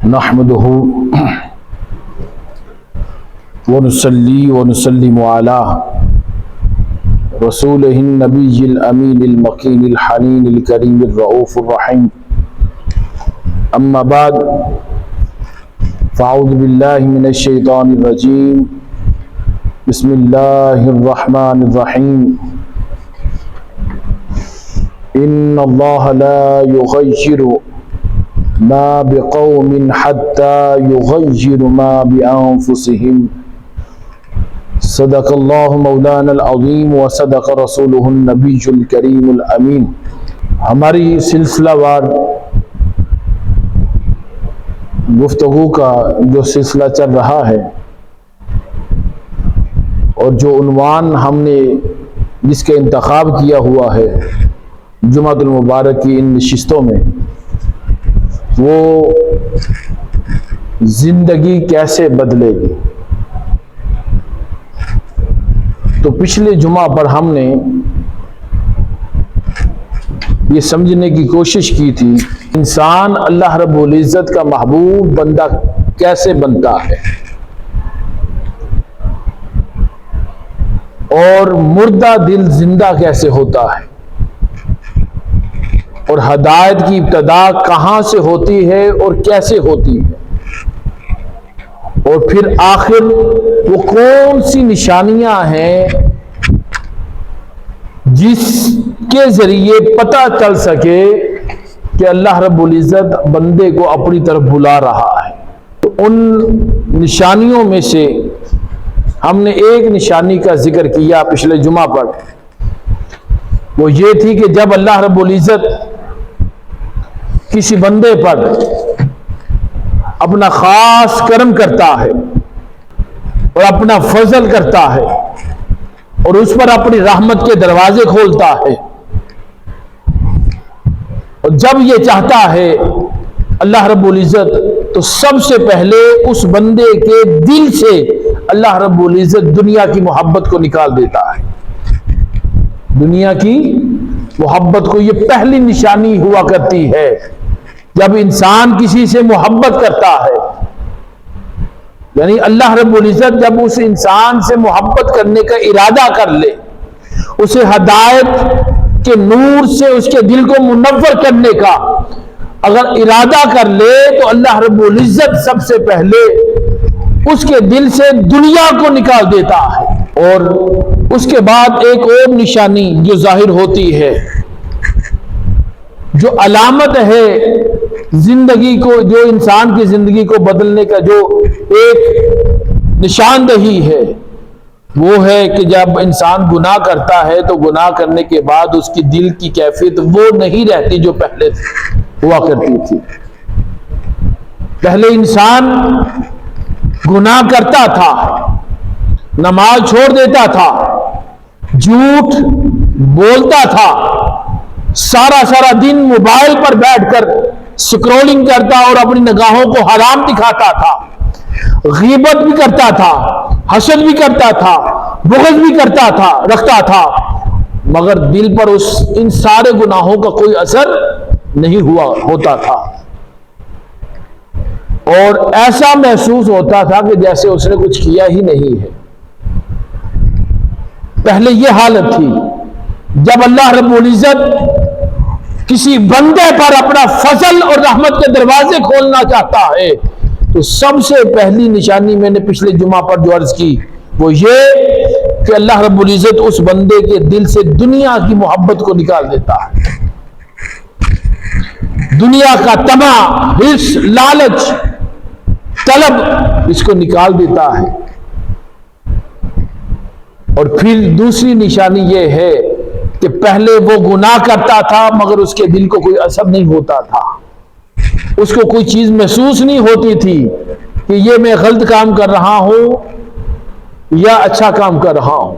نحمده ونصلي ونسلم على رسوله النبي الأمين المكين الحنين الكريم الرؤوف الرحيم. أما بعد فأعوذ بالله من الشيطان الرجيم. بسم الله الرحمن الرحيم. إن الله لا يغير ما بقوم حتى يغيروا ما بأنفسهم. صدق الله مولانا العظيم وصدق رسوله النبي الكريم الأمين. ہماری سلسلہ وار گفتگو کا جو سلسلہ چل رہا ہے اور جو عنوان ہم نے جس کا انتخاب کیا ہوا ہے جمعۃ المبارک کی ان نشستوں میں، وہ زندگی کیسے بدلے گی. تو پچھلے جمعہ پر ہم نے یہ سمجھنے کی کوشش کی تھی انسان اللہ رب العزت کا محبوب بندہ کیسے بنتا ہے اور مردہ دل زندہ کیسے ہوتا ہے، اور ہدایت کی ابتدا کہاں سے ہوتی ہے اور کیسے ہوتی ہے، اور پھر آخر وہ کون سی نشانیاں ہیں جس کے ذریعے پتہ چل سکے کہ اللہ رب العزت بندے کو اپنی طرف بلا رہا ہے. تو ان نشانیوں میں سے ہم نے ایک نشانی کا ذکر کیا پچھلے جمعہ پر. وہ یہ تھی کہ جب اللہ رب العزت کسی بندے پر اپنا خاص کرم کرتا ہے اور اپنا فضل کرتا ہے اور اس پر اپنی رحمت کے دروازے کھولتا ہے، اور جب یہ چاہتا ہے اللہ رب العزت تو سب سے پہلے اس بندے کے دل سے اللہ رب العزت دنیا کی محبت کو نکال دیتا ہے. دنیا کی محبت کو یہ پہلی نشانی ہوا کرتی ہے. جب انسان کسی سے محبت کرتا ہے، یعنی اللہ رب العزت جب اس انسان سے محبت کرنے کا ارادہ کر لے، اسے ہدایت کے نور سے اس کے دل کو منور کرنے کا اگر ارادہ کر لے تو اللہ رب العزت سب سے پہلے اس کے دل سے دنیا کو نکال دیتا ہے. اور اس کے بعد ایک اور نشانی جو ظاہر ہوتی ہے، جو علامت ہے زندگی کو، جو انسان کی زندگی کو بدلنے کا جو ایک نشاندہی ہے، وہ ہے کہ جب انسان گناہ کرتا ہے تو گناہ کرنے کے بعد اس کی دل کی کیفیت وہ نہیں رہتی جو پہلے ہوا کرتی تھی. پہلے انسان گناہ کرتا تھا، نماز چھوڑ دیتا تھا، جھوٹ بولتا تھا، سارا دن موبائل پر بیٹھ کر سکرولنگ کرتا اور اپنی نگاہوں کو حرام دکھاتا تھا، غیبت بھی کرتا تھا، حسد بھی کرتا تھا، بغض بھی رکھتا تھا، مگر دل پر ان سارے گناہوں کا کوئی اثر نہیں ہوتا تھا، اور ایسا محسوس ہوتا تھا کہ جیسے اس نے کچھ کیا ہی نہیں ہے. پہلے یہ حالت تھی. جب اللہ رب العزت کسی بندے پر اپنا فضل اور رحمت کے دروازے کھولنا چاہتا ہے تو سب سے پہلی نشانی میں نے پچھلے جمعہ پر جو عرض کی وہ یہ کہ اللہ رب العزت اس بندے کے دل سے دنیا کی محبت کو نکال دیتا ہے. دنیا کا طمع، حرص، لالچ، طلب اس کو نکال دیتا ہے. اور پھر دوسری نشانی یہ ہے کہ پہلے وہ گناہ کرتا تھا مگر اس کے دل کو کوئی اثر نہیں ہوتا تھا، اس کو کوئی چیز محسوس نہیں ہوتی تھی کہ یہ میں غلط کام کر رہا ہوں یا اچھا کام کر رہا ہوں.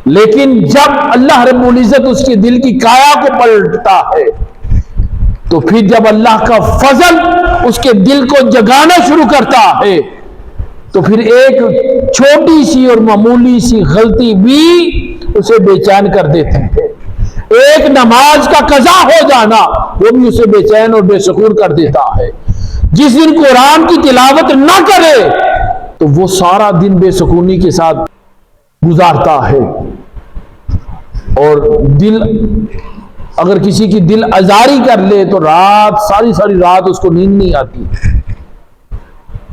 لیکن جب اللہ رب العزت اس کے دل کی کایا کو پلٹتا ہے تو پھر جب اللہ کا فضل اس کے دل کو جگانا شروع کرتا ہے تو پھر ایک چھوٹی سی اور معمولی سی غلطی بھی اسے بے چین کر دیتی ہے. ایک نماز کا قضا ہو جانا وہ بھی اسے بے چین اور بے سکون کر دیتا ہے. جس دن قرآن کی تلاوت نہ کرے تو وہ سارا دن بے سکونی کے ساتھ گزارتا ہے، اور دل اگر کسی کی دل آزاری کر لے تو رات ساری رات اس کو نیند نہیں آتی۔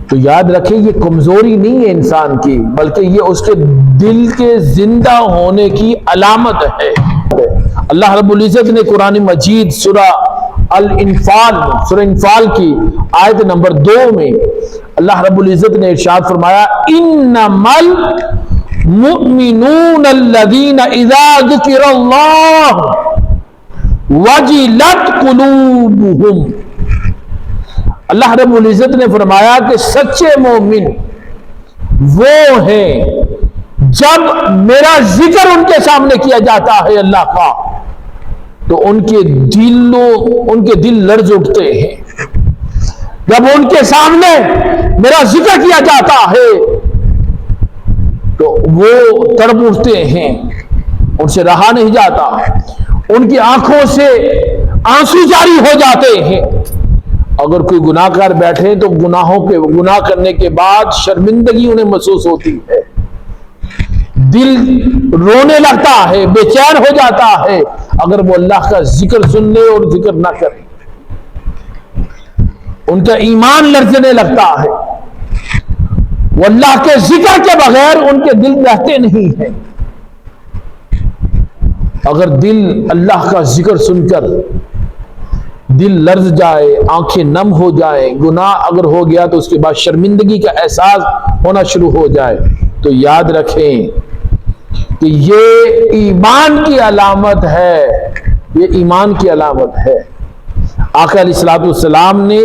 تو یاد رکھیں یہ کمزوری نہیں ہے انسان کی، بلکہ یہ اس کے دل کے زندہ ہونے کی علامت ہے۔ اللہ رب العزت نے قرآن مجید سورہ انفال کی آیت نمبر 2 میں اللہ رب العزت نے ارشاد فرمایا انما المؤمنون الذین اذا ذکر اللہ وجلت قلوبہم۔ اللہ رب العزت نے فرمایا کہ سچے مومن وہ ہیں جب میرا ذکر ان کے سامنے کیا جاتا ہے اللہ کا تو ان کے دل لرز اٹھتے ہیں۔ جب ان کے سامنے میرا ذکر کیا جاتا ہے تو وہ تڑپ اٹھتے ہیں، ان سے رہا نہیں جاتا، ان کی آنکھوں سے آنسو جاری ہو جاتے ہیں۔ اگر کوئی گناہ کر بیٹھے تو گناہ کرنے کے بعد شرمندگی انہیں محسوس ہوتی ہے، دل رونے لگتا ہے، بے چین ہو جاتا ہے اگر وہ اللہ کا ذکر سن لے اور ذکر نہ کرے، ان کا ایمان لرزنے لگتا ہے، وہ اللہ کے ذکر کے بغیر ان کے دل رہتے نہیں ہیں۔ اگر دل اللہ کا ذکر سن کر دل لرز جائے، آنکھیں نم ہو جائیں، گناہ اگر ہو گیا تو اس کے بعد شرمندگی کا احساس ہونا شروع ہو جائے، تو یاد رکھیں کہ یہ ایمان کی علامت ہے، یہ ایمان کی علامت ہے۔ آقا علیہ الصلوۃ والسلام نے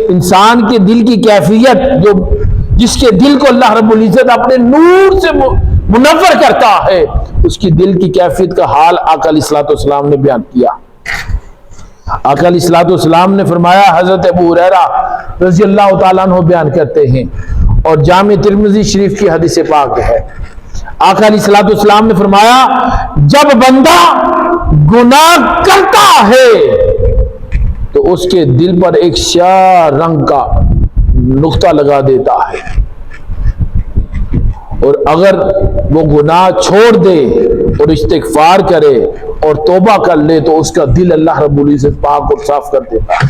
انسان کے دل کی کیفیت، جس کے دل کو اللہ رب العزت اپنے نور سے منور کرتا ہے، اس کی دل کی کیفیت کا حال آقا علیہ الصلوۃ والسلام نے بیان کیا۔ آقا علیہ الصلوۃ والسلام نے فرمایا، حضرت ابو ہریرہ رضی اللہ تعالیٰ عنہ بیان کرتے ہیں اور جامع ترمذی شریف کی حدیث پاک ہے، آقا علیہ الصلوۃ والسلام نے فرمایا جب بندہ گناہ کرتا ہے تو اس کے دل پر ایک سیاہ رنگ کا نقطہ لگا دیتا ہے، اور اگر وہ گناہ چھوڑ دے اور استغفار کرے اور توبہ کر لے تو اس کا دل اللہ رب العزت پاک اور صاف کر دیتا ہے۔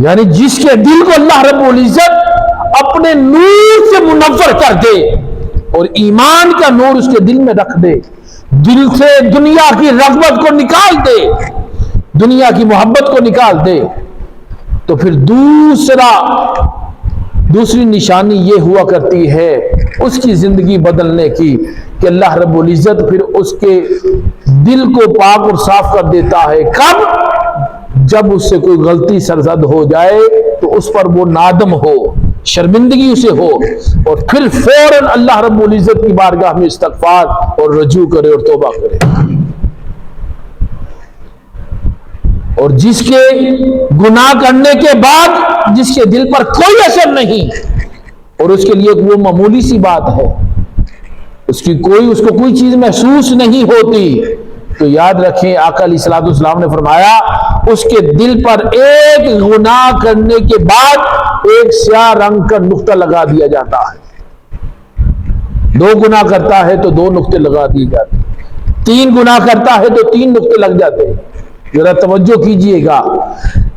یعنی جس کے دل کو اللہ رب العزت اپنے نور سے منور کر دے اور ایمان کا نور اس کے دل میں رکھ دے، دل سے دنیا کی رغبت کو نکال دے، دنیا کی محبت کو نکال دے، تو پھر دوسری نشانی یہ ہوا کرتی ہے اس کی زندگی بدلنے کی کہ اللہ رب العزت پھر اس کے دل کو پاک اور صاف کر دیتا ہے۔ کب؟ جب اس سے کوئی غلطی سرزد ہو جائے تو اس پر وہ نادم ہو، شرمندگی اسے ہو، اور پھر فوراً اللہ رب العزت کی بارگاہ میں استغفار اور رجوع کرے اور توبہ کرے۔ اور جس کے گناہ کرنے کے بعد جس کے دل پر کوئی اثر نہیں اور اس کے لیے وہ معمولی سی بات ہے، اس کو کوئی چیز محسوس نہیں ہوتی، تو یاد رکھیں آقا علیہ الصلوۃ والسلام نے فرمایا اس کے دل پر ایک گناہ کرنے کے بعد ایک سیاہ رنگ کا نقطہ لگا دیا جاتا ہے۔ 2 گناہ کرتا ہے تو 2 نقطے لگا دیے جاتے ہیں، 3 گناہ کرتا ہے تو 3 نقطے لگ جاتے ہیں۔ ذرا توجہ کیجئے گا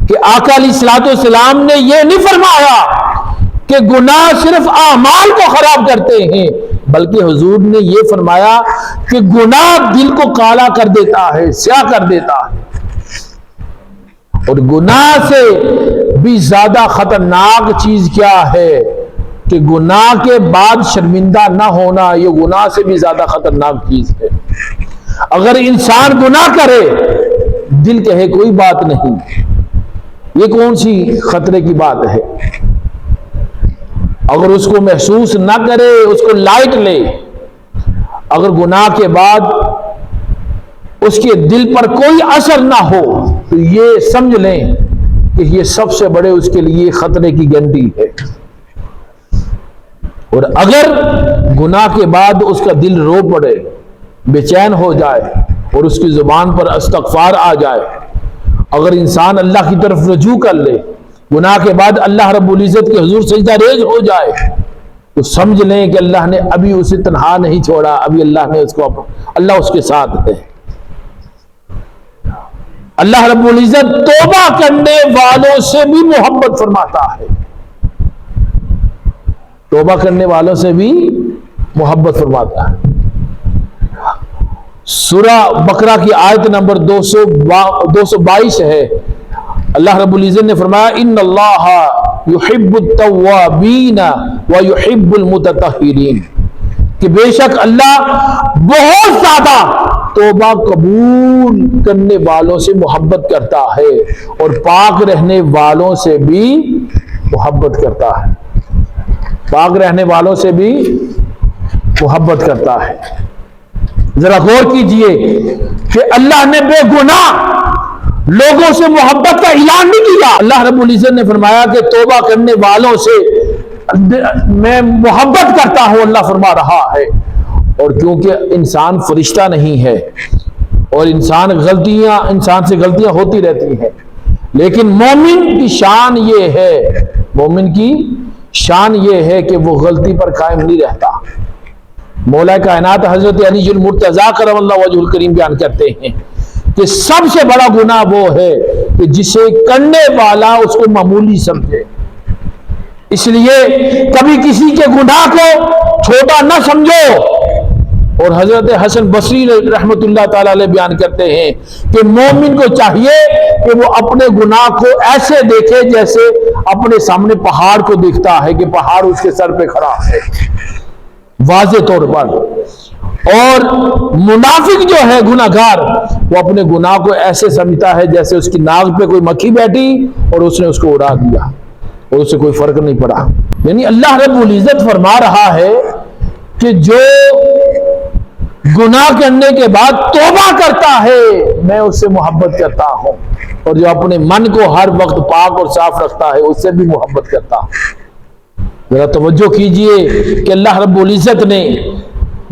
کہ آقا علیہ الصلوۃ والسلام نے یہ نہیں فرمایا کہ گناہ صرف اعمال کو خراب کرتے ہیں، بلکہ حضور نے یہ فرمایا کہ گناہ دل کو کالا کر دیتا ہے، سیاہ کر دیتا ہے، اور گناہ سے بھی زیادہ خطرناک چیز کیا ہے کہ گناہ کے بعد شرمندہ نہ ہونا، یہ گناہ سے بھی زیادہ خطرناک چیز ہے۔ اگر انسان گناہ کرے دل کہے کوئی بات نہیں، یہ کون سی خطرے کی بات ہے؟ اگر اس کو محسوس نہ کرے، اس کو لائٹ لے، اگر گناہ کے بعد اس کے دل پر کوئی اثر نہ ہو تو یہ سمجھ لیں کہ یہ سب سے بڑے اس کے لیے خطرے کی گھنٹی ہے۔ اور اگر گناہ کے بعد اس کا دل رو پڑے، بے چین ہو جائے اور اس کی زبان پر استغفار آ جائے اگر انسان اللہ کی طرف رجوع کر لے، گناہ کے بعد اللہ رب العزت کے حضور سجدہ ریز ہو جائے، تو سمجھ لیں کہ اللہ نے ابھی اسے تنہا نہیں چھوڑا، ابھی اللہ اس کے ساتھ ہے۔ اللہ رب العزت توبہ کرنے والوں سے بھی محبت فرماتا ہے، توبہ کرنے والوں سے بھی محبت فرماتا ہے۔ سورہ بقرہ کی آیت نمبر 222 ہے، اللہ رب العزت نے فرمایا ان اللہ یحب التوابین ویحب المتطہرین، کہ بے شک اللہ بہت زیادہ توبہ قبول کرنے والوں سے محبت کرتا ہے اور پاک رہنے والوں سے بھی محبت کرتا ہے، پاک رہنے والوں سے بھی محبت کرتا ہے۔ ذرا غور کیجئے کہ اللہ نے بے گناہ لوگوں سے محبت کا اعلان نہیں کیا۔ اللہ رب العزت نے فرمایا کہ توبہ کرنے والوں سے میں محبت کرتا ہوں، اللہ فرما رہا ہے۔ اور کیونکہ انسان فرشتہ نہیں ہے اور انسان سے غلطیاں ہوتی رہتی ہیں، لیکن مومن کی شان یہ ہے، مومن کی شان یہ ہے کہ وہ غلطی پر قائم نہیں رہتا۔ مولا کائنات حضرت علی المرتضیٰ کرم اللہ وجہ الکریم بیان کرتے ہیں کہ سب سے بڑا گناہ وہ ہے کہ جسے کرنے والا اس کو معمولی سمجھے، اس لیے کبھی کسی کے گناہ کو چھوٹا نہ سمجھو۔ اور حضرت حسن بصری رحمت اللہ تعالی علیہ بیان کرتے ہیں کہ مومن کو چاہیے کہ وہ اپنے گناہ کو ایسے دیکھے جیسے اپنے سامنے پہاڑ کو دیکھتا ہے کہ پہاڑ اس کے سر پہ کھڑا ہے، واضح طور پر۔ اور منافق جو ہے گناہگار، وہ اپنے گناہ کو ایسے سمجھتا ہے جیسے اس کی ناک پہ کوئی مکھی بیٹھی اور اس نے اس کو اڑا دیا اور اسے کوئی فرق نہیں پڑا۔ یعنی اللہ رب العزت فرما رہا ہے کہ جو گناہ کرنے کے بعد توبہ کرتا ہے میں اس سے محبت کرتا ہوں، اور جو اپنے من کو ہر وقت پاک اور صاف رکھتا ہے اس سے بھی محبت کرتا ہوں۔ ذرا توجہ کیجئے کہ اللہ رب العزت نے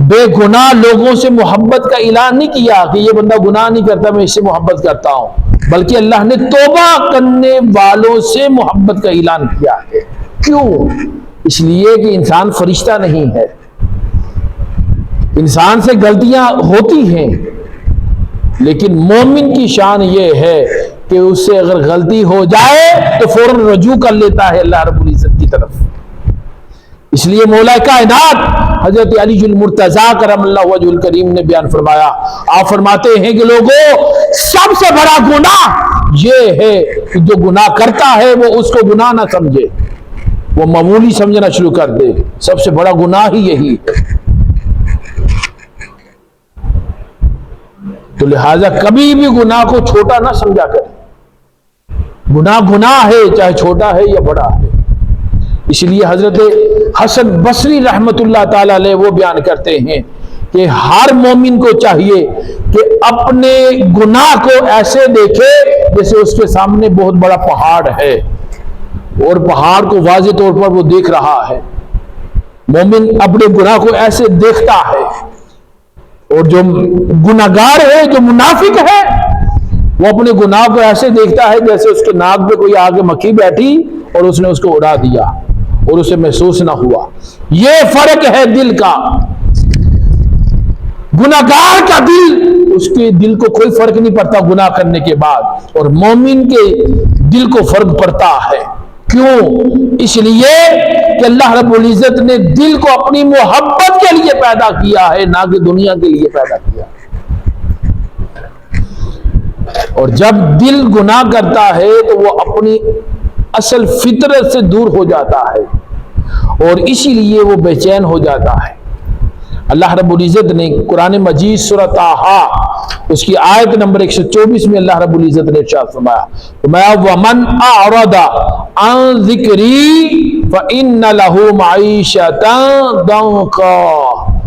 بے گناہ لوگوں سے محبت کا اعلان نہیں کیا کہ یہ بندہ گناہ نہیں کرتا میں اس سے محبت کرتا ہوں، بلکہ اللہ نے توبہ کرنے والوں سے محبت کا اعلان کیا ہے۔ کیوں؟ اس لیے کہ انسان فرشتہ نہیں ہے، انسان سے غلطیاں ہوتی ہیں، لیکن مومن کی شان یہ ہے کہ اس سے اگر غلطی ہو جائے تو فوراً رجوع کر لیتا ہے اللہ رب العزت کی طرف۔ اس لیے مولا کائنات حضرت علی المرتضیٰ کرم اللہ وجہ الکریم نے بیان فرمایا، آپ فرماتے ہیں کہ لوگوں سب سے بڑا گناہ یہ ہے کہ جو گناہ کرتا ہے وہ اس کو گناہ نہ سمجھے، وہ معمولی سمجھنا شروع کر دے۔ سب سے بڑا گناہ ہی یہی ہے۔ تو لہٰذا کبھی بھی گناہ کو چھوٹا نہ سمجھا کرے، گناہ گناہ ہے، چاہے چھوٹا ہے یا بڑا ہے۔ اس لیے حضرت حسن بصری رحمت اللہ تعالی علیہ وہ بیان کرتے ہیں کہ ہر مومن کو چاہیے کہ اپنے گناہ کو ایسے دیکھے جیسے اس کے سامنے بہت بڑا پہاڑ ہے اور پہاڑ کو واضح طور پر وہ دیکھ رہا ہے۔ مومن اپنے گناہ کو ایسے دیکھتا ہے، اور جو گناہگار ہے، جو منافق ہے، وہ اپنے گناہ کو ایسے دیکھتا ہے جیسے اس کے ناک پہ کوئی آگے مکھی بیٹھی اور اس نے اس کو اڑا دیا اور اسے محسوس نہ ہوا۔ یہ فرق ہے دل کا۔ گناہگار کا دل، اس کے دل کو کوئی فرق نہیں پڑتا گناہ کرنے کے بعد، اور مومن کے دل کو فرق پڑتا ہے۔ کیوں؟ اس لیے کہ اللہ رب العزت نے دل کو اپنی محبت کے لیے پیدا کیا ہے، نہ کہ دنیا کے لیے پیدا کیا۔ اور جب دل گناہ کرتا ہے تو وہ اپنی اصل فطرت سے دور ہو جاتا ہے، اور اسی لیے وہ بے چین ہو جاتا ہے۔ اللہ رب العزت نے قرآن مجید سورہ طٰہٰ اس کی آیت نمبر 124 میں اللہ رب العزت نے ارشاد فرمایا وَمَنْ أَعْرَضَ عَنْ ذِكْرِي فَإِنَّ لَهُ مَعِيشَةً ضَنْكًا۔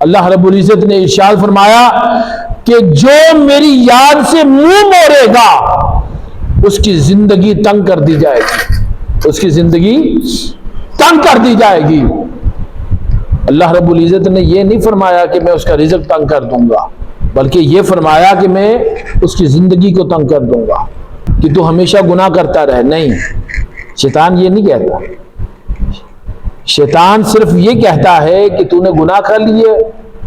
اللہ رب العزت نے ارشاد فرمایا کہ جو میری یاد سے منہ موڑے گا اس کی زندگی تنگ کر دی جائے گی، اس کی زندگی تنگ کر دی جائے گی۔ اللہ رب العزت نے یہ نہیں فرمایا کہ میں اس کا رزق تنگ کر دوں گا، بلکہ یہ فرمایا کہ میں اس کی زندگی کو تنگ کر دوں گا۔ کہ تو ہمیشہ گناہ کرتا رہے. نہیں، شیطان یہ نہیں کہتا. شیطان صرف یہ کہتا ہے کہ تو نے گناہ کر لیے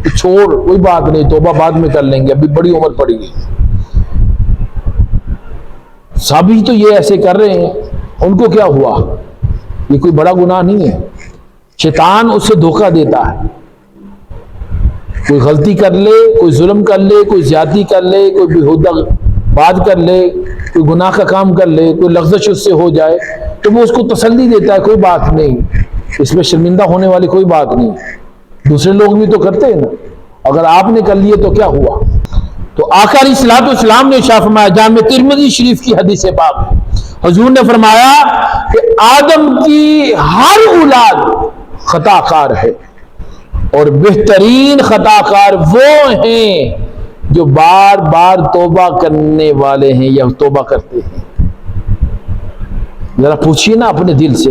تو چھوڑ، کوئی بات نہیں، توبہ بعد میں کر لیں گے، ابھی بڑی عمر پڑی گئی. سبھی تو یہ ایسے کر رہے ہیں، ان کو کیا ہوا؟ یہ کوئی بڑا گناہ نہیں ہے. شیطان اسے دھوکہ دیتا ہے. کوئی غلطی کر لے، کوئی ظلم کر لے، کوئی زیادتی کر لے، کوئی بیہودہ بات کر لے، کوئی گناہ کا کام کر لے، کوئی لغزش اس سے ہو جائے تو وہ اس کو تسلی دیتا ہے، کوئی بات نہیں، اس میں شرمندہ ہونے والی کوئی بات نہیں، دوسرے لوگ بھی تو کرتے ہیں نا، اگر آپ نے کر لیے تو کیا ہوا؟ تو آقا علیہ الصلوۃ والسلام نے ارشاد فرمایا، جامع ترمذی شریف کی حدیث پاک ہے، حضور نے فرمایا کہ آدم کی ہر اولاد خطا کار ہے، اور بہترین خطا کار وہ ہیں جو بار بار توبہ کرنے والے ہیں یا توبہ کرتے ہیں. ذرا پوچھیے نا اپنے دل سے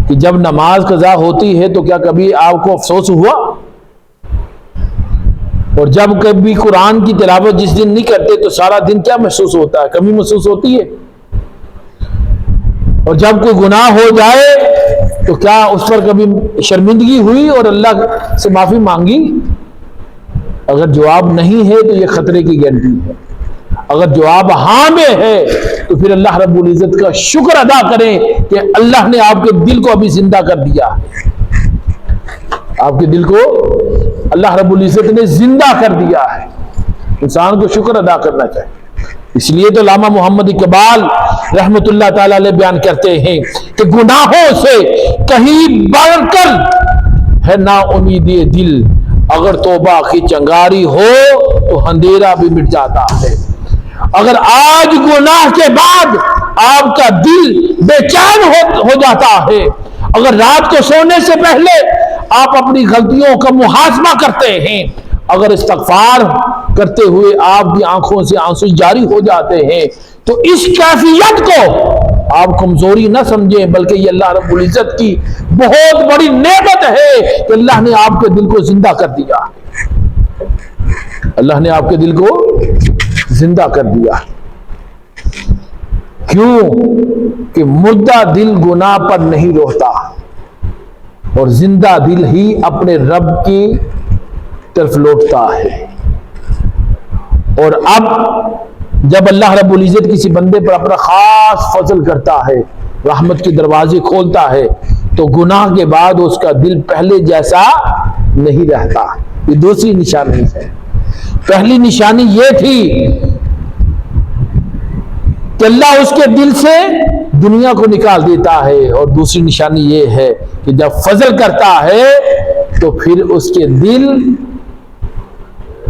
کہ جب نماز قضا ہوتی ہے تو کیا کبھی آپ کو افسوس ہوا؟ اور جب کبھی قرآن کی تلاوت جس دن نہیں کرتے تو سارا دن کیا محسوس ہوتا ہے؟ کمی محسوس ہوتی ہے. اور جب کوئی گناہ ہو جائے تو کیا اس پر کبھی شرمندگی ہوئی اور اللہ سے معافی مانگی؟ اگر جواب نہیں ہے تو یہ خطرے کی گارنٹی ہے. اگر جواب ہاں میں ہے تو پھر اللہ رب العزت کا شکر ادا کریں کہ اللہ نے آپ کے دل کو ابھی زندہ کر دیا. آپ کے دل کو اللہ رب العزت نے زندہ کر دیا ہے. انسان کو شکر ادا کرنا چاہیے. اس لیے تو علامہ محمد اقبال رحمت اللہ تعالی علیہ بیان کرتے ہیں کہ گناہوں سے کہیں بڑھ کر ہے نا امیدی دل، اگر توبہ کی چنگاری ہو تو اندھیرا بھی مٹ جاتا ہے. اگر آج گناہ کے بعد آپ کا دل بے چین ہو جاتا ہے، اگر رات کو سونے سے پہلے آپ اپنی غلطیوں کا محاسبہ کرتے ہیں، اگر استغفار کرتے ہوئے آپ کی آنکھوں سے آنسو جاری ہو جاتے ہیں، تو اس کیفیت کو آپ کمزوری نہ سمجھیں، بلکہ یہ اللہ رب العزت کی بہت بڑی نعمت ہے کہ اللہ نے آپ کے دل کو زندہ کر دیا. اللہ نے آپ کے دل کو زندہ کر دیا. کیوں کہ مردہ دل گناہ پر نہیں روتا، اور زندہ دل ہی اپنے رب کی طرف لوٹتا ہے. اور اب جب اللہ رب العزت کسی بندے پر اپنا خاص فضل کرتا ہے، رحمت کے دروازے کھولتا ہے، تو گناہ کے بعد اس کا دل پہلے جیسا نہیں رہتا. یہ دوسری نشانی ہے. پہلی نشانی یہ تھی کہ اللہ اس کے دل سے دنیا کو نکال دیتا ہے، اور دوسری نشانی یہ ہے کہ جب فضل کرتا ہے تو پھر اس کے دل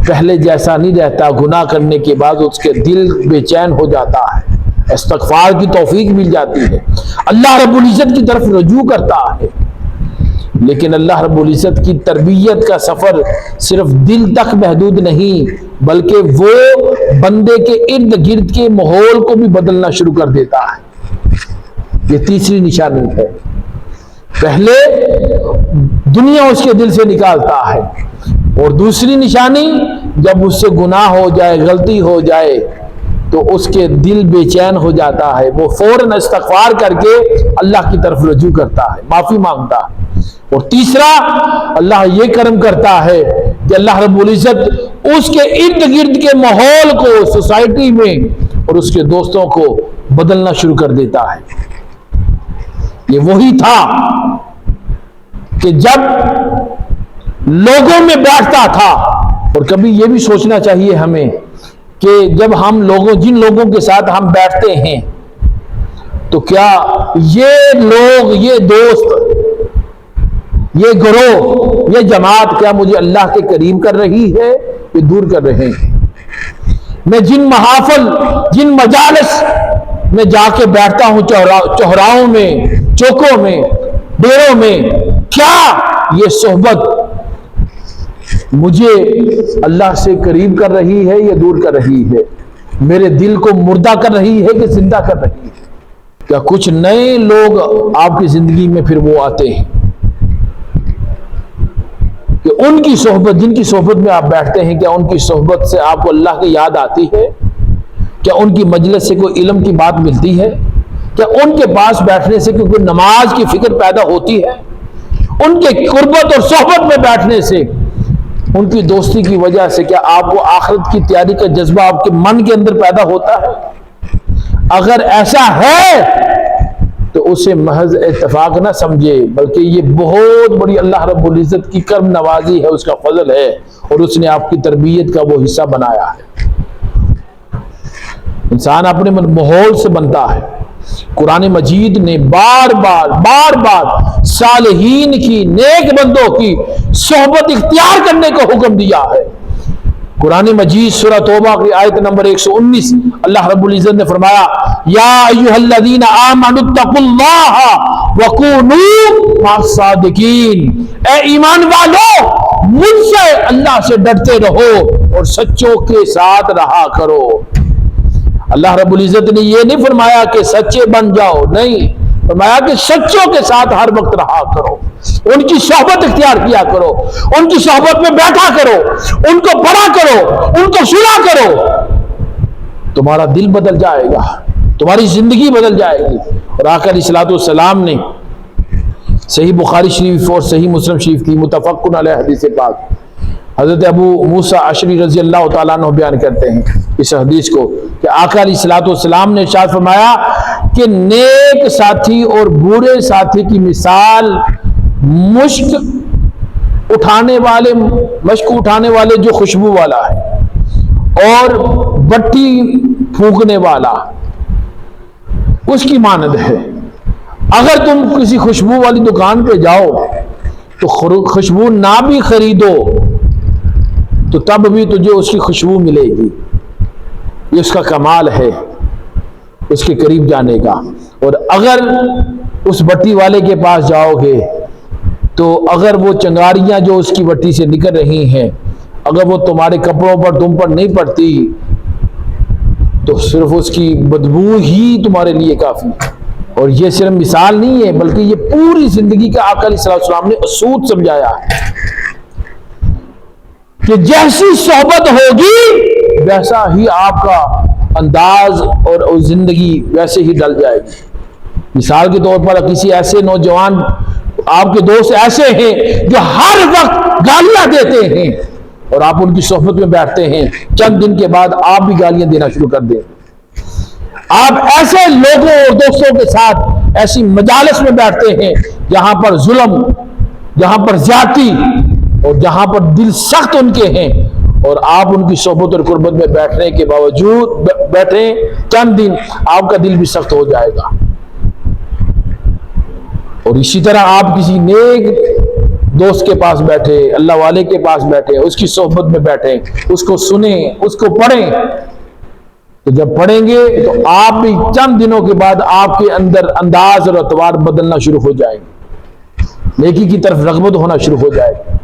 پہلے جیسا نہیں رہتا. گناہ کرنے کے بعد اس کے دل بے چین ہو جاتا ہے، استغفار کی توفیق مل جاتی ہے، اللہ رب العزت کی طرف رجوع کرتا ہے. لیکن اللہ رب العزت کی تربیت کا سفر صرف دل تک محدود نہیں، بلکہ وہ بندے کے ارد گرد کے ماحول کو بھی بدلنا شروع کر دیتا ہے. یہ تیسری نشانی ہے. پہلے دنیا اس کے دل سے نکالتا ہے، اور دوسری نشانی جب اس سے گناہ ہو جائے، غلطی ہو جائے تو اس کے دل بے چین ہو جاتا ہے. وہ فوراً استغفار کر کے اللہ کی طرف رجوع کرتا ہے، معافی مانگتا ہے. اور تیسرا اللہ یہ کرم کرتا ہے کہ اللہ رب العزت اس کے ارد گرد کے ماحول کو، سوسائٹی میں اور اس کے دوستوں کو بدلنا شروع کر دیتا ہے. یہ وہی تھا کہ جب لوگوں میں بیٹھتا تھا. اور کبھی یہ بھی سوچنا چاہیے ہمیں کہ جب ہم جن لوگوں کے ساتھ ہم بیٹھتے ہیں تو کیا یہ لوگ، یہ دوست، یہ گروہ، یہ جماعت کیا مجھے اللہ کے قریب کر رہی ہے کہ دور کر رہے ہیں؟ میں جن محافل، جن مجالس میں جا کے بیٹھتا ہوں، چوراہوں میں، چوکوں میں، ڈیروں میں، کیا یہ صحبت مجھے اللہ سے قریب کر رہی ہے یا دور کر رہی ہے؟ میرے دل کو مردہ کر رہی ہے کہ زندہ کر رہی ہے؟ کیا کچھ نئے لوگ آپ کی زندگی میں پھر وہ آتے ہیں کہ ان کی صحبت، جن کی صحبت میں آپ بیٹھتے ہیں، کیا ان کی صحبت سے آپ کو اللہ کی یاد آتی ہے؟ کیا ان کی مجلس سے کوئی علم کی بات ملتی ہے؟ کیا ان کے پاس بیٹھنے سے کوئی نماز کی فکر پیدا ہوتی ہے؟ ان کے قربت اور صحبت میں بیٹھنے سے، ان کی دوستی کی وجہ سے کیا آپ کو آخرت کی تیاری کا جذبہ آپ کے من کے اندر پیدا ہوتا ہے؟ اگر ایسا ہے تو اسے محض اتفاق نہ سمجھے، بلکہ یہ بہت بڑی اللہ رب العزت کی کرم نوازی ہے، اس کا فضل ہے، اور اس نے آپ کی تربیت کا وہ حصہ بنایا ہے۔ انسان اپنے ماحول سے بنتا ہے۔ قرآن مجید نے بار بار صالحین کی، نیک بندوں کی صحبت اختیار کرنے کا حکم دیا ہے۔ قرآن مجید سورہ توبہ کی آیت نمبر 119 اللہ رب العزت نے فرمایا، یا ایھا الذین آمنوا اتقوا اللہ وکونوا مع الصادقین، اے ایمان والو مجھ سے، اللہ سے ڈرتے رہو اور سچوں کے ساتھ رہا کرو۔ اللہ رب العزت نے یہ نہیں فرمایا کہ سچے بن جاؤ، نہیں، فرمایا کہ سچوں کے ساتھ ہر وقت رہا کرو، ان کی صحبت اختیار کیا کرو، ان کی صحبت میں بیٹھا کرو، ان کو پڑھا کرو، ان کو سنا کرو، تمہارا دل بدل جائے گا، تمہاری زندگی بدل جائے گی۔ اور آقا علیہ الصلوۃ والسلام نے صحیح بخاری شریف اور صحیح مسلم شریف کی متفق علیہ حدیث پاک، حضرت ابو موسیٰ اشعری رضی اللہ تعالیٰ عنہ بیان کرتے ہیں اس حدیث کو کہ آقا علیہ الصلوۃ والسلام نے ارشاد فرمایا کہ نیک ساتھی اور برے ساتھی کی مثال مشک اٹھانے والے جو خوشبو والا ہے اور بٹی پھونکنے والا اس کی مانند ہے۔ اگر تم کسی خوشبو والی دکان پہ جاؤ تو خوشبو نہ بھی خریدو تو تب بھی تجھے اس کی خوشبو ملے گی۔ یہ اس کا کمال ہے اس کے قریب جانے کا۔ اور اگر اس بٹی والے کے پاس جاؤ گے تو اگر وہ چنگاریاں جو اس کی بٹی سے نکل رہی ہیں اگر وہ تمہارے کپڑوں پر تم پر نہیں پڑتی تو صرف اس کی بدبو ہی تمہارے لیے کافی ہے۔ اور یہ صرف مثال نہیں ہے بلکہ یہ پوری زندگی کا آقا علیہ السلام نے اصول سمجھایا ہے کہ جیسی صحبت ہوگی ویسا ہی آپ کا انداز اور زندگی ویسے ہی ڈل جائے گی۔ مثال کے طور پر کسی ایسے نوجوان آپ کے دوست ایسے ہیں جو ہر وقت گالیاں دیتے ہیں اور آپ ان کی صحبت میں بیٹھتے ہیں، چند دن کے بعد آپ بھی گالیاں دینا شروع کر دیں۔ آپ ایسے لوگوں اور دوستوں کے ساتھ ایسی مجالس میں بیٹھتے ہیں جہاں پر ظلم، جہاں پر زیادتی اور جہاں پر دل سخت ان کے ہیں، اور آپ ان کی صحبت اور قربت میں بیٹھنے کے باوجود بیٹھیں چند دن آپ کا دل بھی سخت ہو جائے گا۔ اور اسی طرح آپ کسی نیک دوست کے پاس بیٹھے، اللہ والے کے پاس بیٹھے، اس کی صحبت میں بیٹھیں، اس کو سنیں، اس کو پڑھیں، تو جب پڑھیں گے تو آپ بھی چند دنوں کے بعد آپ کے اندر انداز اور اطوار بدلنا شروع ہو جائیں گے، نیکی کی طرف رغبت ہونا شروع ہو جائے گی۔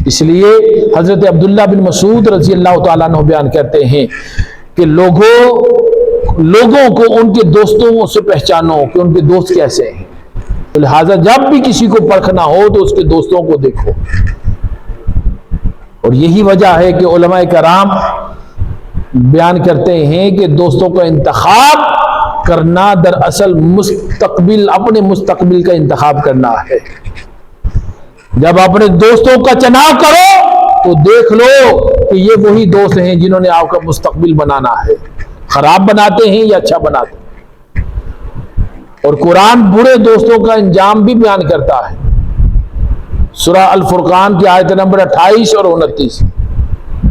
اس لیے حضرت عبداللہ بن مسعود رضی اللہ تعالیٰ عنہ بیان کرتے ہیں کہ لوگوں کو ان کے دوستوں سے پہچانو کہ ان کے دوست کیسے ہیں، لہذا جب بھی کسی کو پرکھنا ہو تو اس کے دوستوں کو دیکھو۔ اور یہی وجہ ہے کہ علماء کرام بیان کرتے ہیں کہ دوستوں کا انتخاب کرنا دراصل اپنے مستقبل کا انتخاب کرنا ہے۔ جب اپنے دوستوں کا چناؤ کرو تو دیکھ لو کہ یہ وہی دوست ہیں جنہوں نے آپ کا مستقبل بنانا ہے، خراب بناتے ہیں یا اچھا بناتے ہیں۔ اور قرآن برے دوستوں کا انجام بھی بیان کرتا ہے۔ سورہ الفرقان کی آیت نمبر 28 اور 29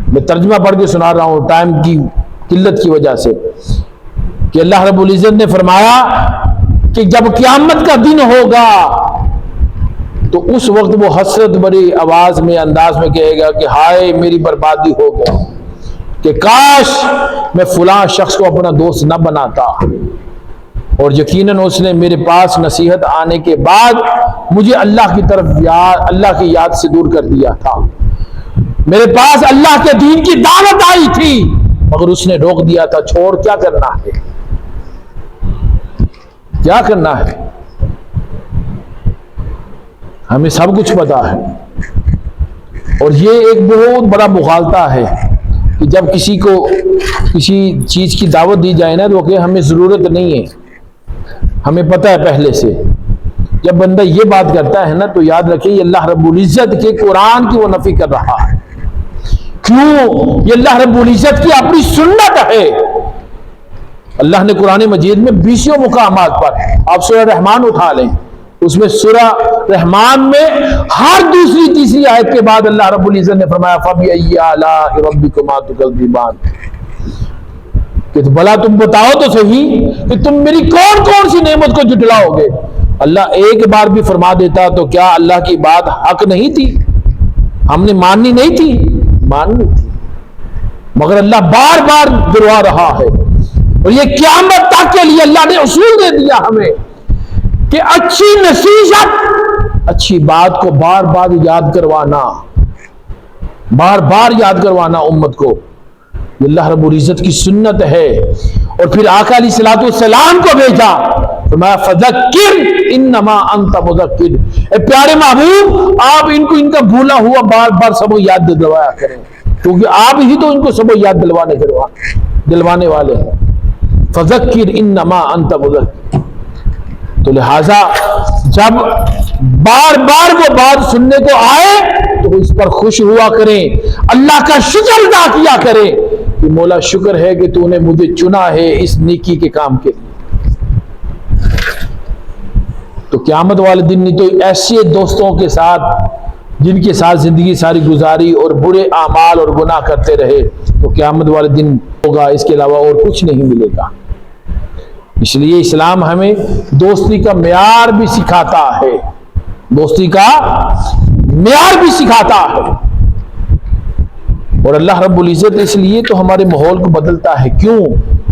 میں ترجمہ پڑھ کے سنا رہا ہوں ٹائم کی قلت کی وجہ سے، کہ اللہ رب العزت نے فرمایا کہ جب قیامت کا دن ہوگا تو اس وقت وہ حسرت بری آواز میں انداز میں کہے گا کہ ہائے میری بربادی ہو گئی، کہ کاش میں فلاں شخص کو اپنا دوست نہ بناتا، اور یقیناً اس نے میرے پاس نصیحت آنے کے بعد مجھے اللہ کی طرف اللہ کی یاد سے دور کر دیا تھا، میرے پاس اللہ کے دین کی دعوت آئی تھی مگر اس نے روک دیا تھا۔ چھوڑ، کیا کرنا ہے، کیا کرنا ہے، ہمیں سب کچھ پتا ہے۔ اور یہ ایک بہت بڑا مغالطہ ہے کہ جب کسی کو کسی چیز کی دعوت دی جائے نا تو کہ ہمیں ضرورت نہیں ہے، ہمیں پتہ ہے پہلے سے. جب بندہ یہ بات کرتا ہے نا تو یاد رکھیں یہ اللہ رب العزت کے قرآن کی وہ نفی کر رہا ہے. کیوں؟ یہ اللہ رب العزت کی اپنی سنت ہے. اللہ نے قرآن مجید میں 20 مقامات پر، آپ سورہ رحمان اٹھا لیں، اس میں سورہ رحمان میں ہر دوسری تیسری آیت کے بعد اللہ رب العزت نے فرمایا فَبِأَيِّ آلَاءِ رَبِّكُمَا تُكَذِّبَانِ، کہ بھلا تم بتاؤ تو صحیح کہ تم میری کون کون سی نعمت کو جھٹلاؤ گے. اللہ ایک بار بھی فرما دیتا تو کیا اللہ کی بات حق نہیں تھی؟ ہم نے ماننی نہیں تھی؟ ماننی تھی، مگر اللہ بار بار دلوا رہا ہے. اور یہ قیامت تک کے لیے اللہ نے اصول دے دیا ہمیں کہ اچھی نصیحت، اچھی بات کو بار بار یاد کروانا، بار بار یاد کروانا امت کو، یہ اللہ رب العزت کی سنت ہے. اور پھر آقا علیہ الصلوۃ والسلام کو بھیجا، فرمایا فذکر انما انت مذکر، اے پیارے محبوب آپ ان کو ان کا بھولا ہوا بار بار سبق یاد دلوایا کریں، کیونکہ آپ ہی تو ان کو سبق یاد دلوانے والے ہیں. فذکر انما انت مذکر. تو لہذا جب بار بار وہ بات سننے کو آئے تو اس پر خوش ہوا کریں، اللہ کا شکر ادا کیا کریں کہ مولا شکر ہے کہ تو نے مجھے چنا ہے اس نیکی کے کام کے لیے. تو قیامت والے دن نہیں تو ایسے دوستوں کے ساتھ جن کے ساتھ زندگی ساری گزاری اور برے اعمال اور گناہ کرتے رہے تو قیامت والے دن ہوگا، اس کے علاوہ اور کچھ نہیں ملے گا. اس لیے اسلام ہمیں دوستی کا معیار بھی سکھاتا ہے، دوستی کا معیار بھی سکھاتا ہے. اور اللہ رب العزت اس لیے تو ہمارے ماحول کو بدلتا ہے. کیوں؟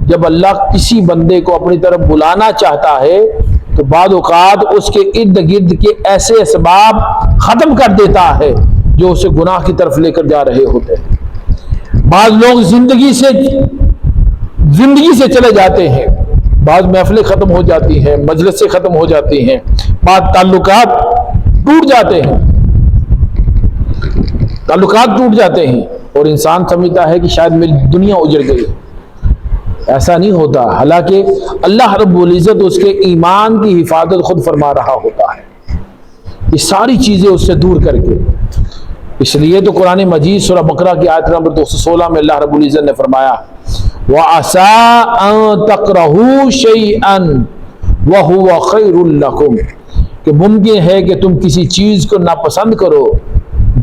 جب اللہ کسی بندے کو اپنی طرف بلانا چاہتا ہے تو بعض اوقات اس کے ارد گرد کے ایسے اسباب ختم کر دیتا ہے جو اسے گناہ کی طرف لے کر جا رہے ہوتے ہیں. بعض لوگ زندگی سے چلے جاتے ہیں، بعض محفلیں ختم ہو جاتی ہیں، مجلسیں ختم ہو جاتی ہیں، بعض تعلقات ٹوٹ جاتے ہیں اور انسان سمجھتا ہے کہ شاید میری دنیا اجڑ گئی. ایسا نہیں ہوتا، حالانکہ اللہ رب العزت اس کے ایمان کی حفاظت خود فرما رہا ہوتا ہے، یہ ساری چیزیں اس سے دور کر کے. اس لیے تو قرآن مجید سورہ بقرہ کی آیت نمبر 216 میں اللہ رب العزت نے فرمایا وَعَسَىٰ أَن تَكْرَهُوا شَيْئًا وَهُوَ خَيْرٌ لَكُمْ، کہ ممکن ہے کہ تم کسی چیز کو ناپسند کرو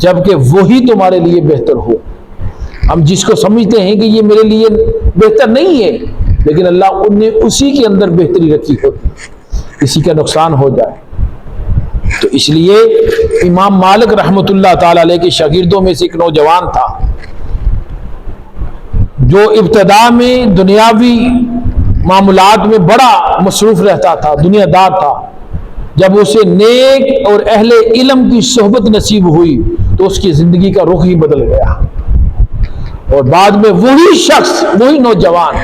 جبکہ وہی تمہارے لیے بہتر ہو. ہم جس کو سمجھتے ہیں کہ یہ میرے لیے بہتر نہیں ہے، لیکن اللہ نے اسی کے اندر بہتری رکھی ہوتی، کسی کا نقصان ہو جائے. تو اس لیے امام مالک رحمۃ اللہ تعالی علیہ کے شاگردوں میں سے ایک نوجوان تھا جو ابتدا میں دنیاوی معاملات میں بڑا مصروف رہتا تھا، دنیا دار تھا. جب اسے نیک اور اہل علم کی صحبت نصیب ہوئی تو اس کی زندگی کا رخ ہی بدل گیا، اور بعد میں وہی شخص، وہی نوجوان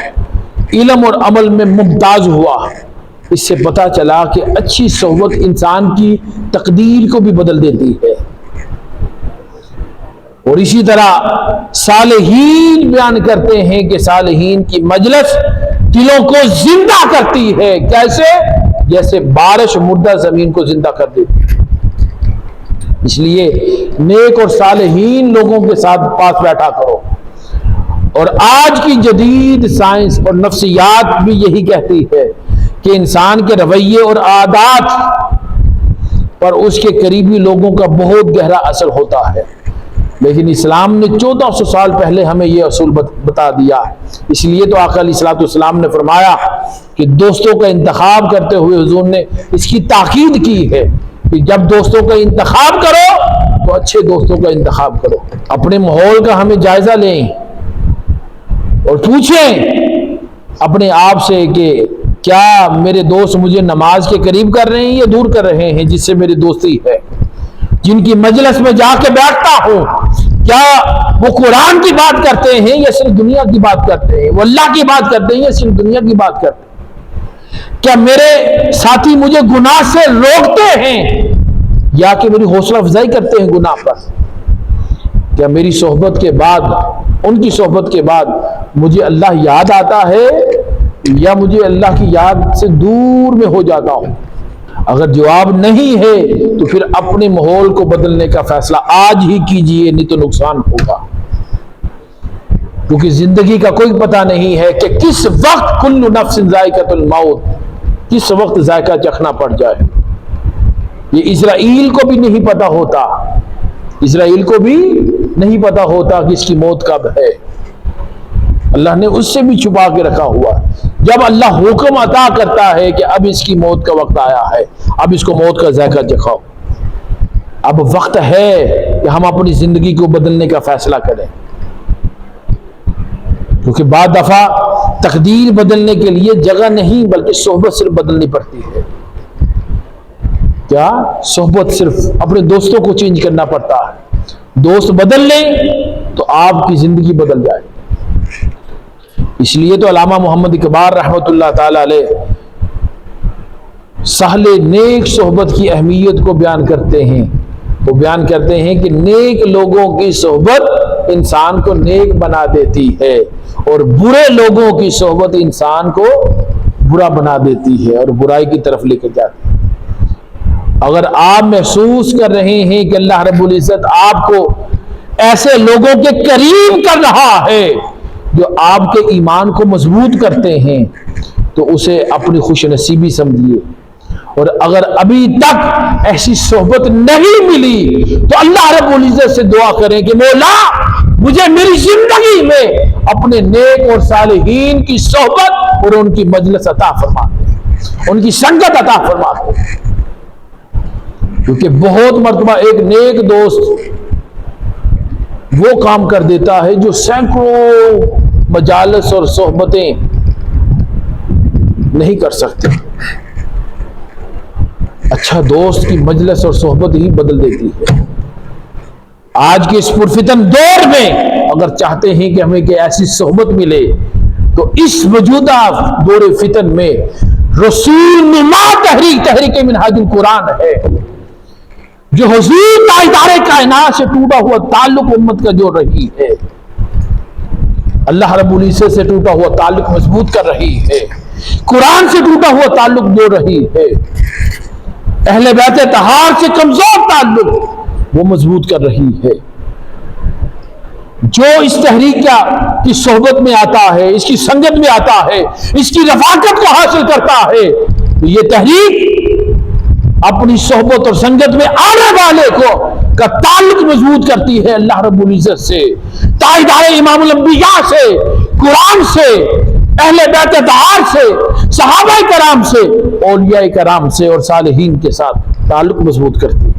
علم اور عمل میں ممتاز ہوا. اس سے پتہ چلا کہ اچھی صحبت انسان کی تقدیر کو بھی بدل دیتی ہے. اور اسی طرح صالحین بیان کرتے ہیں کہ صالحین کی مجلس دلوں کو زندہ کرتی ہے. کیسے؟ جیسے بارش مردہ زمین کو زندہ کر دیتی ہے. اس لیے نیک اور صالحین لوگوں کے ساتھ پاس بیٹھا کرو. اور آج کی جدید سائنس اور نفسیات بھی یہی کہتی ہے کہ انسان کے رویے اور عادات پر اس کے قریبی لوگوں کا بہت گہرا اثر ہوتا ہے. لیکن اسلام نے 1400 سال پہلے ہمیں یہ اصول بتا دیا. اس لیے تو آقا علیہ الصلوۃ والسلام نے فرمایا کہ دوستوں کا انتخاب کرتے ہوئے حضور نے اس کی تاکید کی ہے کہ جب دوستوں کا انتخاب کرو تو اچھے دوستوں کا انتخاب کرو. اپنے ماحول کا ہمیں جائزہ لیں اور پوچھیں اپنے آپ سے کہ کیا میرے دوست مجھے نماز کے قریب کر رہے ہیں یا دور کر رہے ہیں جس سے میری دوستی ہے. جن کی مجلس میں جا کے بیٹھتا ہوں کیا وہ قرآن کی بات کرتے ہیں یا صرف دنیا کی بات کرتے ہیں؟ وہ اللہ کی بات کرتے ہیں یا صرف دنیا کی بات کرتے ہیں؟ کیا میرے ساتھی مجھے گناہ سے روکتے ہیں یا کہ میری حوصلہ افزائی کرتے ہیں گناہ پر؟ کیا میری صحبت کے بعد ان کی صحبت کے بعد مجھے اللہ یاد آتا ہے یا مجھے اللہ کی یاد سے دور میں ہو جاتا ہوں؟ اگر جواب نہیں ہے تو پھر اپنے ماحول کو بدلنے کا فیصلہ آج ہی کیجئے، نہیں تو نقصان ہوگا، کیونکہ زندگی کا کوئی پتہ نہیں ہے کہ کس وقت کل نفس ذائقۃ الموت، کس وقت ذائقہ چکھنا پڑ جائے۔ یہ اسرائیل کو بھی نہیں پتا ہوتا، اسرائیل کو بھی نہیں پتا ہوتا کہ اس کی موت کب ہے، اللہ نے اس سے بھی چھپا کے رکھا ہوا۔ جب اللہ حکم عطا کرتا ہے کہ اب اس کی موت کا وقت آیا ہے، اب اس کو موت کا ذائقہ چکھاؤ، اب وقت ہے کہ ہم اپنی زندگی کو بدلنے کا فیصلہ کریں، کیونکہ بعض دفعہ تقدیر بدلنے کے لیے جگہ نہیں بلکہ صحبت صرف بدلنی پڑتی ہے۔ کیا صحبت صرف اپنے دوستوں کو چینج کرنا پڑتا ہے، دوست بدل لیں تو آپ کی زندگی بدل جائے۔ اس لیے تو علامہ محمد اقبال رحمۃ اللہ تعالی علیہ سہل نیک صحبت کی اہمیت کو بیان کرتے ہیں۔ وہ بیان کرتے ہیں کہ نیک لوگوں کی صحبت انسان کو نیک بنا دیتی ہے اور برے لوگوں کی صحبت انسان کو برا بنا دیتی ہے اور برائی کی طرف لے کر جاتی ہے۔ اگر آپ محسوس کر رہے ہیں کہ اللہ رب العزت آپ کو ایسے لوگوں کے قریب کر رہا ہے جو آپ کے ایمان کو مضبوط کرتے ہیں تو اسے اپنی خوش نصیبی سمجھیے، اور اگر ابھی تک ایسی صحبت نہیں ملی تو اللہ رب العزت سے دعا کریں کہ مولا مجھے میری زندگی میں اپنے نیک اور صالحین کی صحبت اور ان کی مجلس عطا فرما دے، ان کی سنگت عطا فرما دے، کیونکہ بہت مرتبہ ایک نیک دوست وہ کام کر دیتا ہے جو سینکڑوں مجالس اور صحبتیں نہیں کر سکتے۔ اچھا دوست کی مجلس اور صحبت ہی بدل دیتی ہے۔ آج کے اس پرفتن دور میں اگر چاہتے ہیں کہ ہمیں کہ ایسی صحبت ملے تو اس موجودہ دور فتن میں رسول نما تحریک منہاج القرآن ہے، جو حضور تاجدار کائنات سے ٹوٹا ہوا تعلق امت کا جو رہی ہے، اللہ رب العزت سے ٹوٹا ہوا تعلق مضبوط کر رہی ہے، قرآن سے ٹوٹا ہوا تعلق جو رہی ہے، اہل بیت طہار سے کمزور تعلق وہ مضبوط کر رہی ہے۔ جو اس تحریک کی صحبت میں آتا ہے، اس کی سنگت میں آتا ہے، اس کی رفاقت کو حاصل کرتا ہے تو یہ تحریک اپنی صحبت اور سنگت میں آنے والے کا تعلق مضبوط کرتی ہے اللہ رب العزت سے، تاجدار امام الانبیاء سے، قرآن سے، اہل بیت طہار سے، صحابہ کرام سے، اولیاء کرام سے اور صالحین کے ساتھ تعلق مضبوط کرتی ہے۔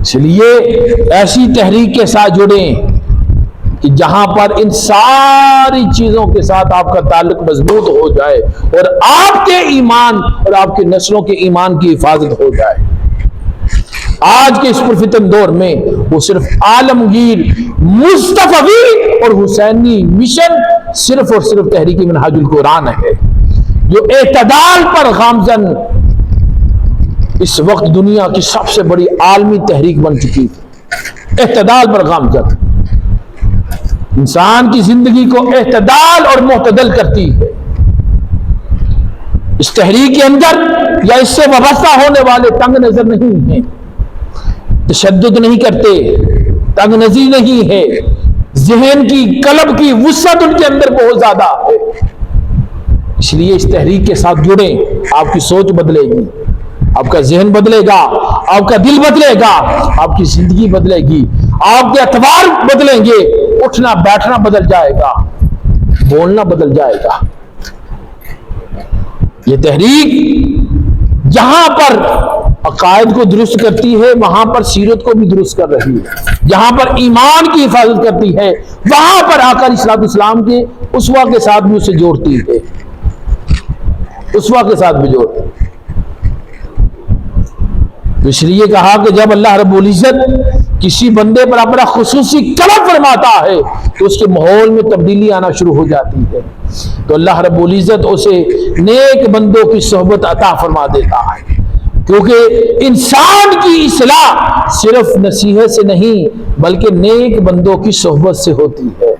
اس لیے ایسی تحریک کے ساتھ جڑیں کہ جہاں پر ان ساری چیزوں کے ساتھ آپ کا تعلق مضبوط ہو جائے اور آپ کے ایمان اور آپ کے نسلوں کے ایمان کی حفاظت ہو جائے۔ آج کے اس پرفتن دور میں وہ صرف عالمگیر مصطفی اور حسینی مشن صرف اور صرف تحریک منہاج القرآن ہے، جو اعتدال پر گامزن اس وقت دنیا کی سب سے بڑی عالمی تحریک بن چکی ہے۔ اعتدال پر گامزن انسان کی زندگی کو اعتدال اور معتدل کرتی ہے۔ اس تحریک کے اندر یا اس سے وابستہ ہونے والے تنگ نظر نہیں ہیں، تشدد نہیں کرتے، تنگ نظری نہیں ہے، ذہن کی قلب کی وسعت ان کے اندر بہت زیادہ ہے۔ اس لیے اس تحریک کے ساتھ جڑیں، آپ کی سوچ بدلے گی، آپ کا ذہن بدلے گا، آپ کا دل بدلے گا، آپ کی زندگی بدلے گی، آپ کے اعتبار بدلیں گے، اٹھنا بیٹھنا بدل جائے گا، بولنا بدل جائے گا۔ یہ تحریک جہاں پر عقائد کو درست کرتی ہے وہاں پر سیرت کو بھی درست کر رہی ہے، جہاں پر ایمان کی حفاظت کرتی ہے وہاں پر آقا علیہ الصلوۃ والسلام کے اسوہ کے ساتھ بھی اسے جوڑتی ہے، اسوہ کے ساتھ بھی جوڑتی ہے۔ اس لیے کہا کہ جب اللہ رب العزت کسی بندے پر اپنا خصوصی کرم فرماتا ہے تو اس کے ماحول میں تبدیلی آنا شروع ہو جاتی ہے، تو اللہ رب العزت اسے نیک بندوں کی صحبت عطا فرما دیتا ہے، کیونکہ انسان کی اصلاح صرف نصیحت سے نہیں بلکہ نیک بندوں کی صحبت سے ہوتی ہے۔